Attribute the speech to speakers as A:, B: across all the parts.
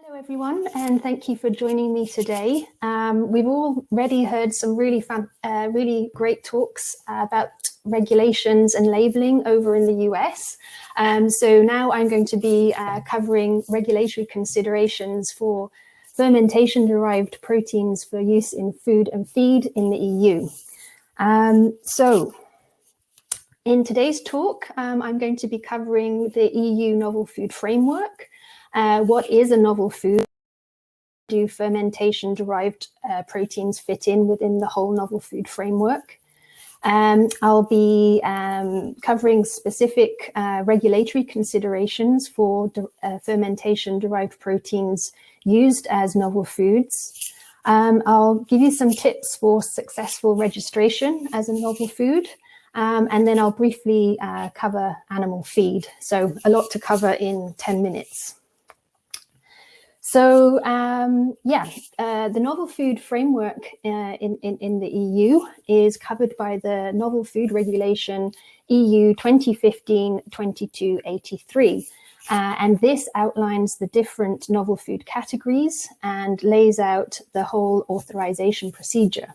A: Hello everyone, and thank you for joining me today. We've already heard some really great talks about regulations and labeling over in the US. So now I'm going to be covering regulatory considerations for fermentation-derived proteins for use in food and feed in the EU. So in today's talk, I'm going to be covering the EU Novel Food Framework. What is a novel food? Do fermentation-derived proteins fit in within the whole novel food framework? I'll be covering specific regulatory considerations for fermentation-derived proteins used as novel foods. I'll give you some tips for successful registration as a novel food. And then I'll briefly cover animal feed. So a lot to cover in 10 minutes. So the novel food framework in the EU is covered by the Novel Food Regulation EU 2015-2283. And this outlines the different novel food categories and lays out the whole authorization procedure.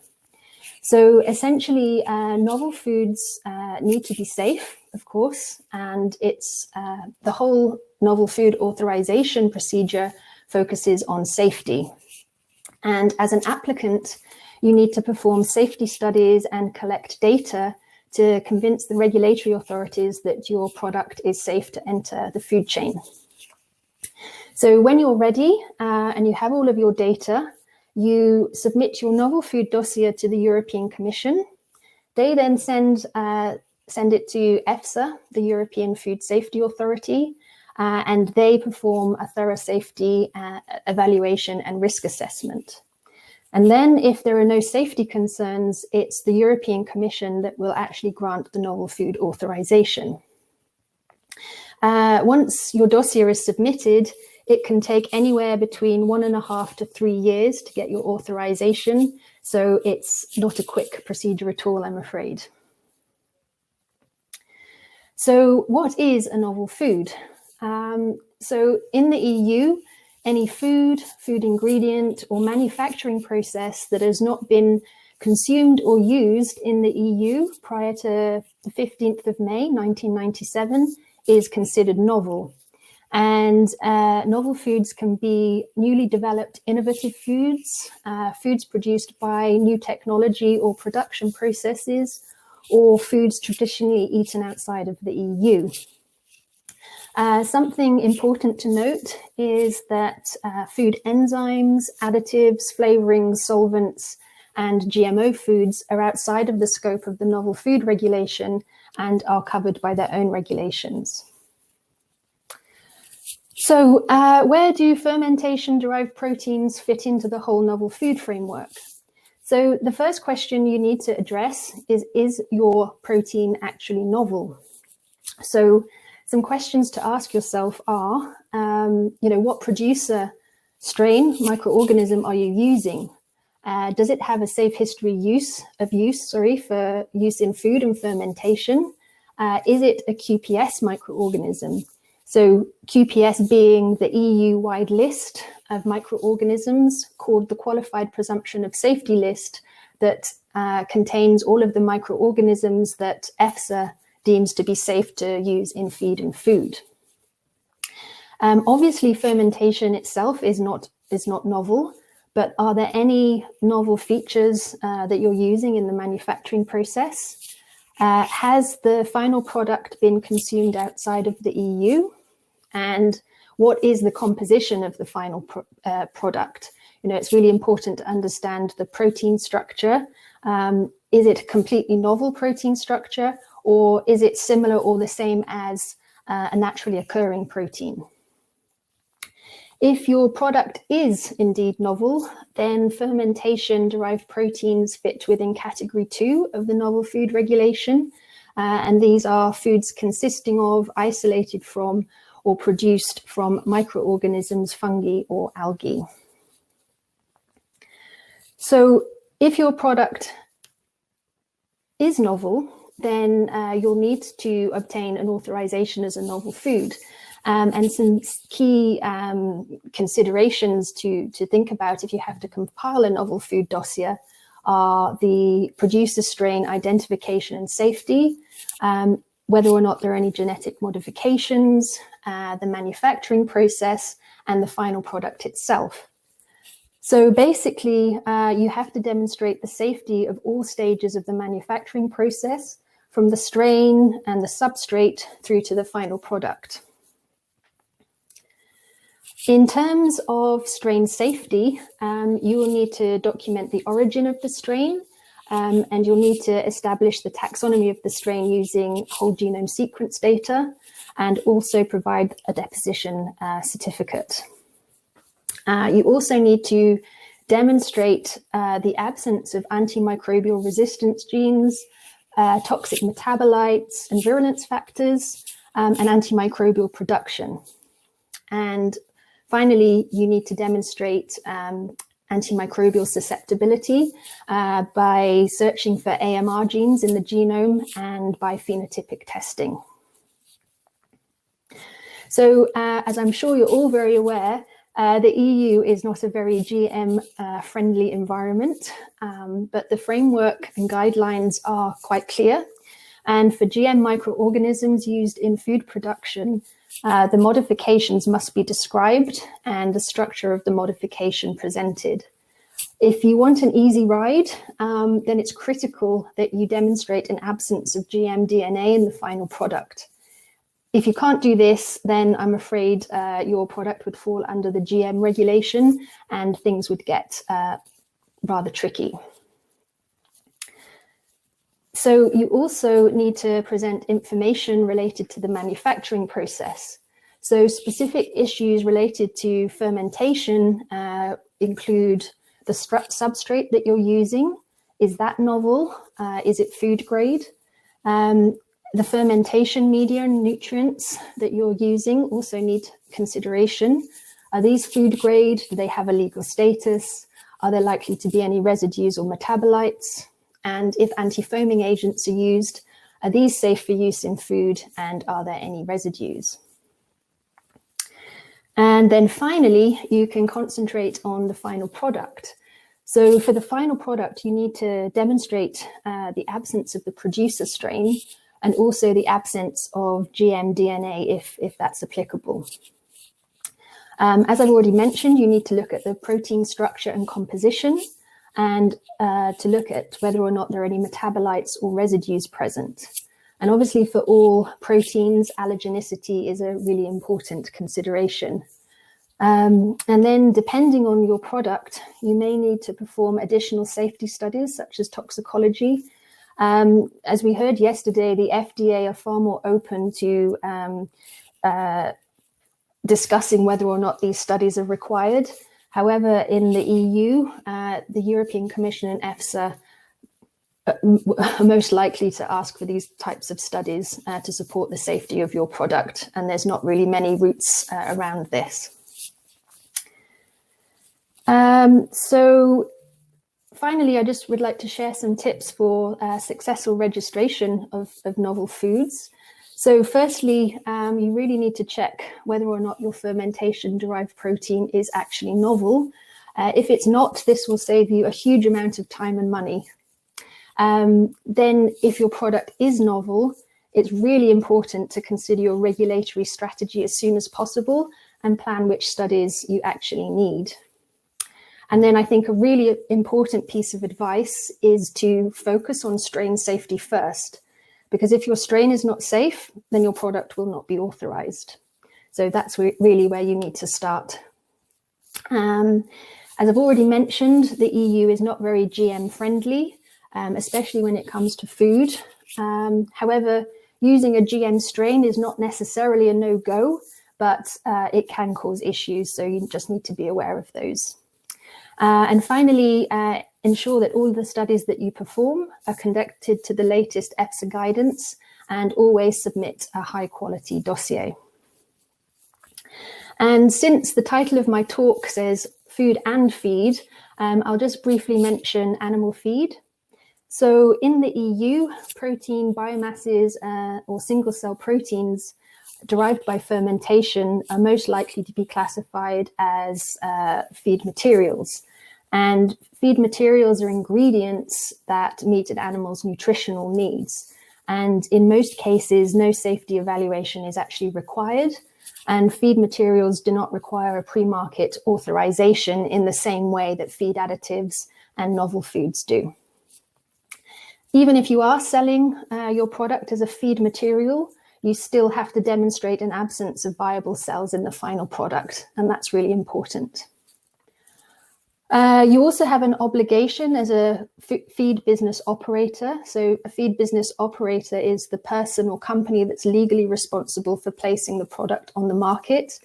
A: So essentially, novel foods need to be safe, of course, and it's the whole novel food authorization procedure focuses on safety. And as an applicant, you need to perform safety studies and collect data to convince the regulatory authorities that your product is safe to enter the food chain. So when you're ready and you have all of your data, you submit your novel food dossier to the European Commission. They then send it to EFSA, the European Food Safety Authority, and they perform a thorough safety evaluation and risk assessment. And then if there are no safety concerns, it's the European Commission that will actually grant the novel food authorization. Once your dossier is submitted, it can take anywhere between 1.5 to 3 years to get your authorization. So it's not a quick procedure at all, I'm afraid. So what is a novel food? So in the EU, any food ingredient, or manufacturing process that has not been consumed or used in the EU prior to the 15th of May, 1997, is considered novel. And novel foods can be newly developed innovative foods, foods produced by new technology or production processes, or foods traditionally eaten outside of the EU. Something important to note is that food enzymes, additives, flavorings, solvents, and GMO foods are outside of the scope of the novel food regulation and are covered by their own regulations. So where do fermentation-derived proteins fit into the whole novel food framework? So the first question you need to address is your protein actually novel? So some questions to ask yourself are, what producer, strain, microorganism are you using? Does it have a safe history for use in food and fermentation? Is it a QPS microorganism? So QPS being the EU-wide list of microorganisms called the Qualified Presumption of Safety list that contains all of the microorganisms that EFSA deems to be safe to use in feed and food. Obviously, fermentation itself is not novel, but are there any novel features that you're using in the manufacturing process? Has the final product been consumed outside of the EU? And what is the composition of the final product? It's really important to understand the protein structure. Is it a completely novel protein structure, or is it similar or the same as a naturally occurring protein? If your product is indeed novel, then fermentation-derived proteins fit within category 2 of the novel food regulation. And these are foods consisting of, isolated from, or produced from microorganisms, fungi, or algae. So if your product is novel, then you'll need to obtain an authorization as a novel food. And some key considerations to think about if you have to compile a novel food dossier are the producer strain identification and safety, whether or not there are any genetic modifications, the manufacturing process, and the final product itself. So basically, you have to demonstrate the safety of all stages of the manufacturing process, from the strain and the substrate through to the final product. In terms of strain safety, you will need to document the origin of the strain, and you'll need to establish the taxonomy of the strain using whole genome sequence data, and also provide a deposition certificate. You also need to demonstrate the absence of antimicrobial resistance genes, toxic metabolites and virulence factors, and antimicrobial production. And finally, you need to demonstrate antimicrobial susceptibility by searching for AMR genes in the genome and by phenotypic testing. So as I'm sure you're all very aware, the EU is not a very GM-friendly environment, but the framework and guidelines are quite clear. And for GM microorganisms used in food production, the modifications must be described and the structure of the modification presented. If you want an easy ride, then it's critical that you demonstrate an absence of GM DNA in the final product. If you can't do this, then I'm afraid your product would fall under the GM regulation and things would get rather tricky. So you also need to present information related to the manufacturing process. So specific issues related to fermentation include the substrate that you're using. Is that novel? Is it food grade? The fermentation media and nutrients that you're using also need consideration. Are these food grade? Do they have a legal status? Are there likely to be any residues or metabolites? And if anti-foaming agents are used, are these safe for use in food, and are there any residues? And then finally, you can concentrate on the final product. So for the final product, you need to demonstrate the absence of the producer strain, and also the absence of GM DNA if that's applicable. As I've already mentioned, you need to look at the protein structure and composition, and to look at whether or not there are any metabolites or residues present. And obviously for all proteins, allergenicity is a really important consideration. And then depending on your product, you may need to perform additional safety studies such as toxicology. As we heard yesterday, the FDA are far more open to discussing whether or not these studies are required. However, in the EU, the European Commission and EFSA are most likely to ask for these types of studies to support the safety of your product, and there's not really many routes around this. So finally, I just would like to share some tips for successful registration of novel foods. So firstly, you really need to check whether or not your fermentation-derived protein is actually novel. If it's not, this will save you a huge amount of time and money. Then if your product is novel, it's really important to consider your regulatory strategy as soon as possible and plan which studies you actually need. And then I think a really important piece of advice is to focus on strain safety first, because if your strain is not safe, then your product will not be authorized. So that's really where you need to start. As I've already mentioned, the EU is not very GM friendly, especially when it comes to food. However, using a GM strain is not necessarily a no-go, but it can cause issues, so you just need to be aware of those. And finally, ensure that all the studies that you perform are conducted to the latest EFSA guidance, and always submit a high quality dossier. And since the title of my talk says food and feed, I'll just briefly mention animal feed. So in the EU, protein biomasses or single cell proteins derived by fermentation are most likely to be classified as feed materials. And feed materials are ingredients that meet an animal's nutritional needs. And in most cases, no safety evaluation is actually required. And feed materials do not require a pre-market authorization in the same way that feed additives and novel foods do. Even if you are selling your product as a feed material, you still have to demonstrate an absence of viable cells in the final product, and that's really important. You also have an obligation as a feed business operator. So a feed business operator is the person or company that's legally responsible for placing the product on the market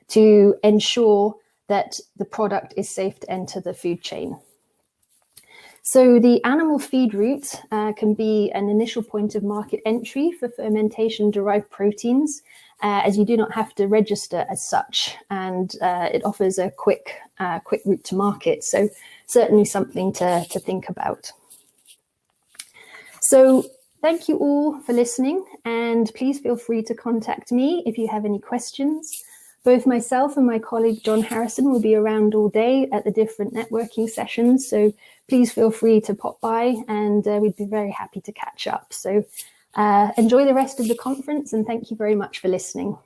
A: to ensure that the product is safe to enter the food chain. So the animal feed route can be an initial point of market entry for fermentation-derived proteins, as you do not have to register as such, and it offers a quick route to market. So certainly something to think about. So thank you all for listening, and please feel free to contact me if you have any questions. Both myself and my colleague John Harrison will be around all day at the different networking sessions, so please feel free to pop by, and we'd be very happy to catch up. So enjoy the rest of the conference, and thank you very much for listening.